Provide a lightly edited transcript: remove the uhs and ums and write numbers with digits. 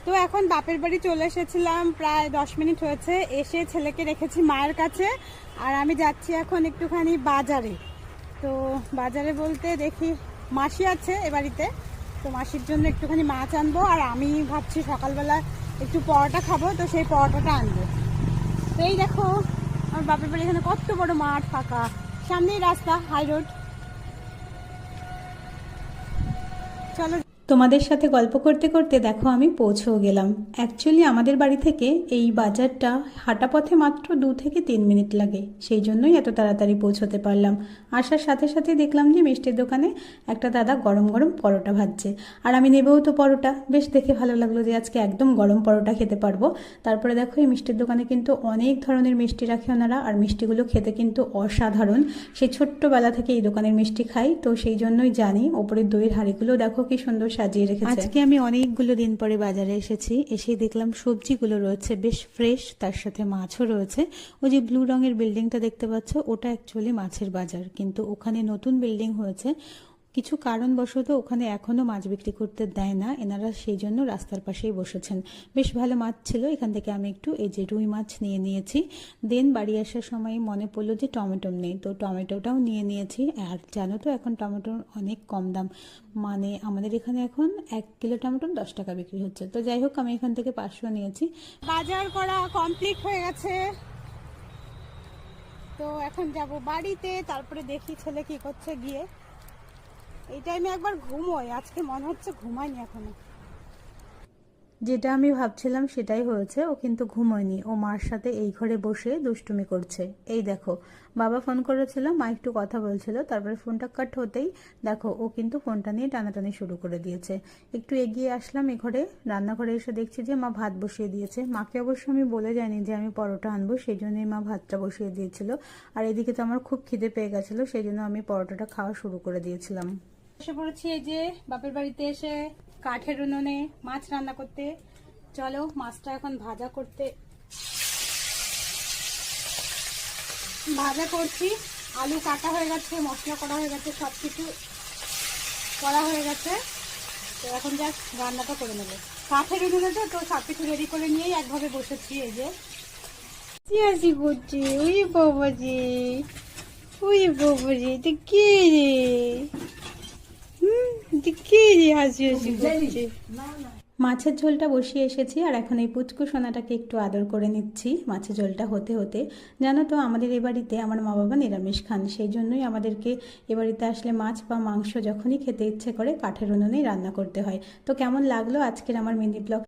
তো এখন বাপের বাড়ি চলে এসেছিলাম, প্রায় 10 মিনিট হয়েছে। এসে ছেলেকে রেখেছি মায়ের কাছে, আর আমি যাচ্ছি এখন একটুখানি বাজারে। তো বাজারে বলতে দেখি মাসি আছে এ বাড়িতে, তো মাসির জন্য একটুখানি মাছ আনবো, আর আমি ভাবছি সকালবেলা একটু পরোটা খাবো, তো সেই পরোটাটা আনবো। তো এই দেখো আমার বাপের বাড়ি, এখানে কত বড় মাঠ ফাঁকা, সামনেই রাস্তা, হাই রোড। চলো। তোমাদের সাথে গল্প করতে করতে দেখো আমি পৌঁছেও গেলাম। অ্যাকচুয়ালি আমাদের বাড়ি থেকে এই বাজারটা হাঁটা পথে মাত্র 2 থেকে 3 মিনিট লাগে, সেই জন্যই এত তাড়াতাড়ি পৌঁছতে পারলাম। আসার সাথে সাথে দেখলাম যে মিষ্টির দোকানে একটা দাদা গরম গরম পরোটা ভাজছে, আর আমি নেবেও তো পরোটা, বেশ দেখে ভালো লাগলো যে আজকে একদম গরম পরোটা খেতে পারবো। তারপরে দেখো এই মিষ্টির দোকানে কিন্তু অনেক ধরনের মিষ্টি রাখে ওনারা, আর মিষ্টিগুলো খেতে কিন্তু অসাধারণ। সেই ছোট্টবেলা থেকে এই দোকানের মিষ্টি খাই, তো সেই জন্যই জানি। ওপরের দইয়ের হাঁড়িগুলো দেখো কি সুন্দর সাজিয়ে রেখেছে। আজকে আমি অনেকগুলো দিন পরে বাজারে এসেছি, এসেই দেখলাম সবজিগুলো রয়েছে বেশ ফ্রেশ, তার সাথে মাছও রয়েছে। ওই যে ব্লু রঙের বিল্ডিংটা দেখতে পাচ্ছ, ওটা অ্যাকচুয়ালি মাছের বাজার, কিন্তু ওখানে নতুন বিল্ডিং হয়েছে। কিছু কারণবশত ওখানে এখনও মাছ বিক্রি করতে দেয় না এনারা, সেই জন্য রাস্তার পাশেই বসেছেন। বেশ ভালো মাছ ছিল, এখান থেকে আমি একটু এই যে রুই মাছ নিয়ে নিয়েছি। দেন বাড়ি আসার সময় মনে পড়লো যে টমেটো নেই, তো টমেটোটাও নিয়ে নিয়েছি। আর জানো তো এখন টমেটোর অনেক কম দাম, মানে আমাদের এখানে এখন 1 কিলো টমেটো 10 টাকা বিক্রি হচ্ছে। তো যাই হোক, আমি এখান থেকে 500 নিয়েছি। বাজার করা কমপ্লিট হয়ে গেছে, তো এখন যাব বাড়িতে। তারপরে দেখি ছেলে কি করছে গিয়ে। এই টাইমে একবার ঘুমোই, আজকে মনে হচ্ছে ঘুমাইনি এখনো। যেটা আমি ভাবছিলাম সেটাই হয়েছে, ও কিন্তু ঘুমোয়নি, ও মার সাথে এই ঘরে বসে দুষ্টুমি করছে। এই দেখো, বাবা ফোন করেছিল, মা একটু কথা বলছিল, তারপরে ফোনটা কাট হতেই দেখো ও কিন্তু ফোনটা নিয়ে টানাটানি শুরু করে দিয়েছে। একটু এগিয়ে আসলাম এ ঘরে, রান্নাঘরে এসে দেখছি যে মা ভাত বসিয়ে দিয়েছে। মাকে অবশ্য আমি বলে যাইনি যে আমি পরোটা আনবো, সেই জন্যই মা ভাতটা বসিয়ে দিয়েছিল। আর এদিকে তো আমার খুব খিদে পেয়ে গেছিলো, সেই জন্য আমি পরোটাটা খাওয়া শুরু করে দিয়েছিলাম। এসে পড়েছি এই যে বাপের বাড়িতে এসে কাঠের উনুনে মাছ রান্না করতে। চলো মাছটা এখন ভাজা করছি। আলু কাটা হয়ে গেছে, মশলা করা হয়ে গেছে, সবকিছু করা হয়ে গেছে। তো এখন যা রান্নাটা করে নেবো। কাঠের উনুনে তো সবকিছু রেডি করে নিয়েই একভাবে বসেছি। এই যে চিয়াসি করছি, ওই বাবাজি, ওই বাবাজি, এটা কে রে? হাসি হাসি করছে। মাছের ঝোলটা বসিয়ে এসেছি, আর এখন এই পুচকু সোনাটাকে একটু আদর করে নিচ্ছি। মাছের ঝোলটা হতে হতে, জানো তো আমাদের এ বাড়িতে আমার মা বাবা নিরামিষ খান, সেই জন্যই আমাদেরকে এ বাড়িতে আসলে মাছ বা মাংস যখনই খেতে ইচ্ছে করে কাঠের উনুনেই রান্না করতে হয়। তো কেমন লাগলো আজকের আমার মিনি ব্লগ?